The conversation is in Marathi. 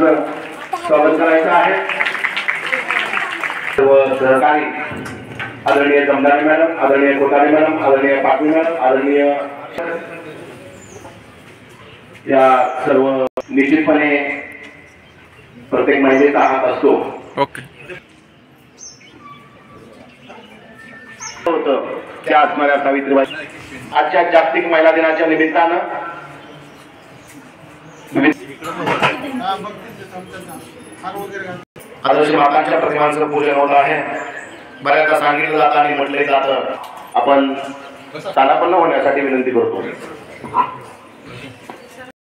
त्यांचं स्वागत करायचं आहे। सर्व सहकारी आदरणीय जमदारी मॅडम, आदरणीय कोठारी मॅडम, आदरणीय पाटील मॅडम, आदरणीय या सर्व निश्चितपणे प्रत्येक महिलेचा हात असतो। ओके होतं त्या असणाऱ्या सावित्रीबाई आजच्या जागतिक महिला दिनाच्या निमित्तानं आदर्श मातांच्या प्रतिमांचं पूजन होत आहे। बऱ्याचदा सांगितलं जातं आणि म्हटले जातं, आपण स्थानापन्न होण्यासाठी विनंती करतो।